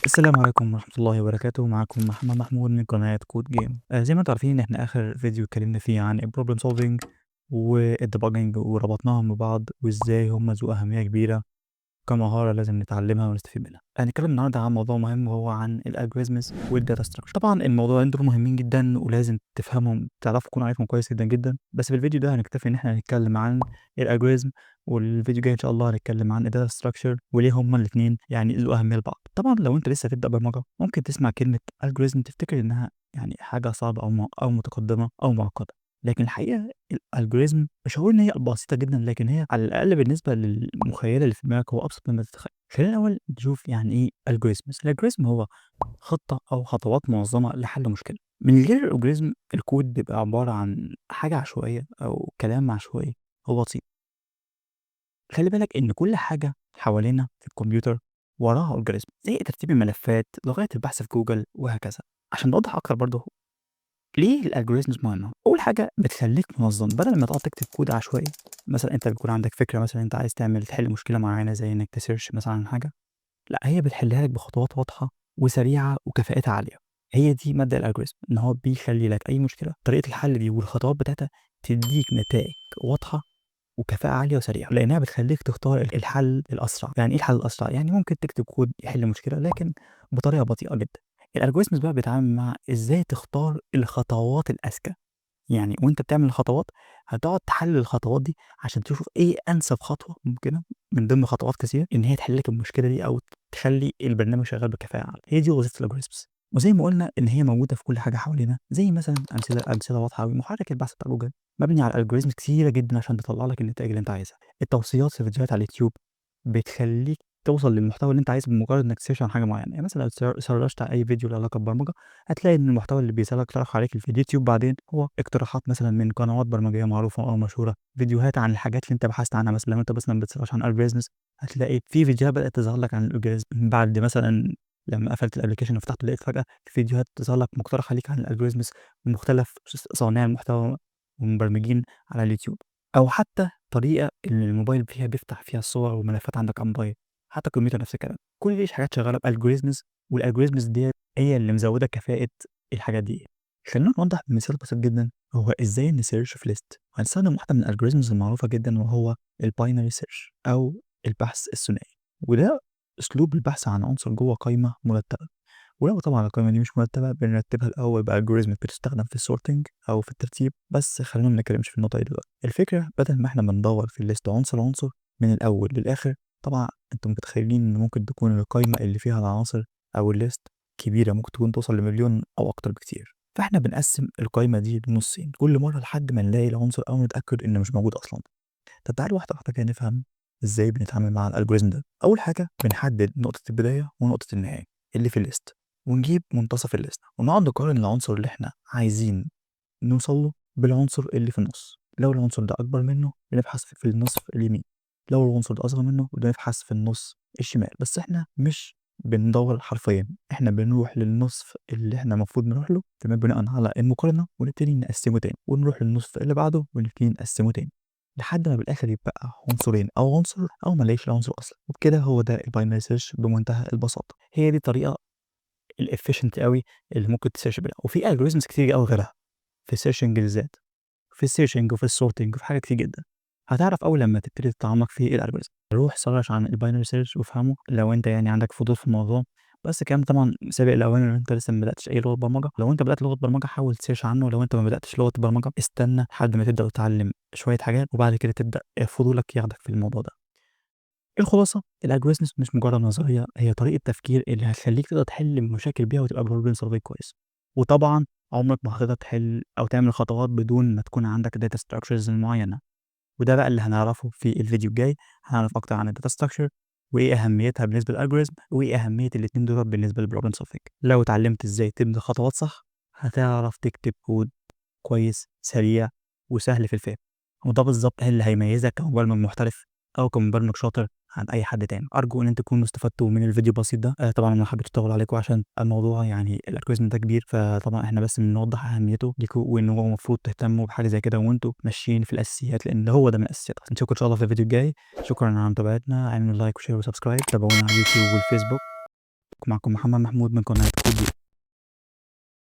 السلام عليكم ورحمة الله وبركاته. معاكم محمد محمود من قناة كود جيم. زي ما انتم عارفين احنا اخر فيديو اتكلمنا فيه عن البروبلم سولفينج والديباجنج وربطناهم ببعض وازاي هم ذو أهمية كبيرة كمهارة لازم نتعلمها ونستفيد منها. هنتكلم النهارده عن موضوع مهم وهو عن الالجوريزمز والداتا ستراكشر. طبعا الموضوعين دول مهمين جدا ولازم تفهمهم، تعرفوا تكون عارفهم كويس جدا جدا. بس في الفيديو ده هنكتفي ان احنا نتكلم عن الالجوريزم، والفيديو الجاي ان شاء الله هنتكلم عن الداتا ستراكشر وليه هما الاثنين يعني ذو اهميه لبعض. طبعا لو انت لسه هتبدا برمجه ممكن تسمع كلمه الجوريزم تفتكر انها يعني حاجه صعبه او متقدمه او معقده، لكن الحقيقه الالجوريزم مش هقول ان هي بسيطه جدا، لكن هي على الاقل بالنسبه للمخيله اللي في دماغك هو ابسط مما تتخيل. خلينا الاول نشوف يعني ايه الجوريزمز. الالجوريزم هو خطه او خطوات منظمه لحل مشكله. من غير الالجوريزم الكود بيبقى عباره عن حاجه عشوائيه او كلام عشوائي هو بسيط. خلي بالك ان كل حاجه حوالينا في الكمبيوتر وراها الجوريزم، زي ترتيب الملفات لغايه البحث في جوجل وهكذا. عشان نوضح اكتر برضه ليه الالجوريزمز مهمه، اول حاجه بتخليك منظم بدل ما تقعد تكتب كود عشوائي. مثلا انت بيكون عندك فكره، مثلا انت عايز تحل مشكله معينه زي انك تسيرش مثلا عن حاجه، لا هي بتحلها لك بخطوات واضحه وسريعه وكفاءتها عاليه. هي دي مبدا الالجوريزم، ان هو بيخلي لك اي مشكله طريقه الحل دي والخطوات بتاعتها تديك نتائج واضحه وكفاءة عالية وسريعة، لأنها بتخلّيك تختار الحل الأسرع. يعني إيه الحل الأسرع؟ يعني ممكن تكتب كود يحل مشكلة لكن بطريقة بطيئة جدًا. الalgorithms بقى بيتعامل مع إزاي تختار الخطوات الأذكى. يعني وأنت بتعمل الخطوات هتقعد تحلل الخطوات دي عشان تشوف إيه أنسب خطوة ممكنة من ضمن خطوات كتير إن هي تحل لك المشكلة دي أو تخلّي البرنامج شغال بكفاءة عالية. هي دي وظيفة الalgorithms. وزي ما قُلنا إن هي موجودة في كل حاجة حوالينا، زي مثلًا أمثلة واضحة أوي، محرك البحث بتاع جوجل مبني على algorithms كتيرة جدًا عشان تطلّع لك النتايج اللي أنت عايزها. التوصيات في فيديوهات على اليوتيوب بتخلّيك توصل للمحتوى اللي أنت عايزه بمجرد إنك تسيرش عن حاجة معينة. يعني مثلًا لو سرشت على أي فيديو له علاقة ببرمجة هتلاقي إن المحتوى اللي بيقترح عليك في اليوتيوب بعدين هو اقتراحات مثلًا من قنوات برمجية معروفة أو مشهورة، فيديوهات عن الحاجات اللي أنت بحثت عنها. مثلًا لو أنت مثلًا بتسرش عن algorithms هتلاقي في فيديوهات بدأت تظهر لك عن الalgorithm بعد مثلًا لمّا قفلت الapplication وفتحته لقيت فجأة فيديوهات تظهر لك مقترحة ليك عن الalgorithms من مختلف صانعي المحتوى والمبرمجين على اليوتيوب، أو حتى طريقة اللي الموبايل بيفتح فيها الصور والملفات عندك على الموبايل، حتى الكمبيوتر نفس الكلام. كل دي حاجات شغالة بalgorithms، والalgorithms ديّة هي اللي مزوّدة كفاءة الحاجات دي. خلّينا نوضّح بمثال بسيط جدًا هو إزاي نsearch في list. هنستخدم واحدة من الalgorithms المعروفة جدًا وهو الbinary search أو البحث الثنائي، وده أسلوب البحث عن عنصر جوّه قايمة مرتبة. ولو طبعًا القايمة دي مش مرتبة بنرتبها الأول بalgorithm بتستخدم في الsorting أو في الترتيب، بس خلّينا ما نتكلمش في النقطة دي دلوقتي. الفكرة بدل ما إحنا بندوّر في الlist عنصر عنصر من الأول للآخر، طبعًا أنتم متخيلين إن ممكن تكون القايمة اللي فيها العناصر أو الlist كبيرة، ممكن تكون توصل لمليون أو أكتر بكتير. فإحنا بنقسّم القايمة دي لنصين كل مرة لحد ما نلاقي العنصر أو نتأكد إنه مش موجود أصلًا. طب تعالوا واحدة واحدة كده نفهم إزاي بنتعامل مع الalgorithm ده. أول حاجة بنحدد نقطة البداية ونقطة النهاية اللي في الlist، ونجيب منتصف الlist ونقعد نقارن العنصر اللي إحنا عايزين نوصل له بالعنصر اللي في النُص. لو العنصر ده أكبر منه بنبحث في النصف اليمين، لو العنصر ده أصغر منه بنبحث في النص الشمال. بس إحنا مش بندوّر حرفيًا، إحنا بنروح للنصف اللي إحنا المفروض نروح له تمام بناءً على المقارنة ونبتدي نقسّمه تاني، ونروح للنصف اللي بعده ونبتدي نقسّمه تاني، لحد ما بالآخر يتبقى عنصرين أو عنصر أو ما نلاقيش العنصر أصلًا. وبكده هو ده الbinary search بمنتهى البساطة. هي دي الطريقة الefficient أوي اللي ممكن تsearch بيها، وفي algorithms كتير أوي غيرها في الsearching بالذات، في الsearching وفي الsorting وفي حاجات كتير جدًا. هتعرف أول لمّا تبتدي تتعمق في الalgorithm. روح سرّش عن الbinary search وافهمه لو أنت يعني عندك فضول في الموضوع، بس الكلام ده طبعًا سابق الأوان لو أنت لسه ما بدأتش أي لغة برمجة. لو أنت بدأت لغة برمجة حاول تsearch عنه، لو أنت ما بدأتش لغة برمجة استنى لحد ما تبدأ تتعلم شوية حاجات وبعد كده تبدأ فضولك ياخدك في الموضوع ده. الخلاصة الalgorithms مش مجرد نظرية، هي طريقة تفكير اللي هتخلّيك تقدر تحل المشاكل بيها وتبقى problem solving كويس. وطبعًا عمرك ما هتقدر تحل أو تعمل خطوات بدون ما تكون عندك data structures معيّنة، وده بقى اللي هنعرفه في الفيديو الجاي. هنعرف أكتر عن الdata structure وإيه أهميتها بالنسبة للalgorithm وإيه أهمية الاتنين دُولَة بالنسبة للproblem solving. لو اتعلمت إزاي تبني خطوات صح هتعرف تكتب كود كويس، سريع، وسهل في الفهم. وده بالضبط اللي هيميزك كمبرمج محترف أو كمبرمج شاطر عن أي حد تاني. أرجو إن أنتم تكونوا استفدتوا من الفيديو البسيط ده. طبعًا أنا ما حبيتش أطوّل عليكم عشان الموضوع يعني الalgorithm ده كبير، فطبعًا إحنا بس بنوضّح أهميته ليكم وإن هو المفروض تهتموا بحاجة زي كده وأنتم ماشيين في الأساسيات، لإن هو ده من الأساسيات. نشوفكم إن شاء الله في الفيديو الجاي. شكرًا على متابعتنا، اعملوا لايك وشير وسبسكرايب، تابعونا على اليوتيوب والفيسبوك. معكم محمد محمود من قناة كود جيم.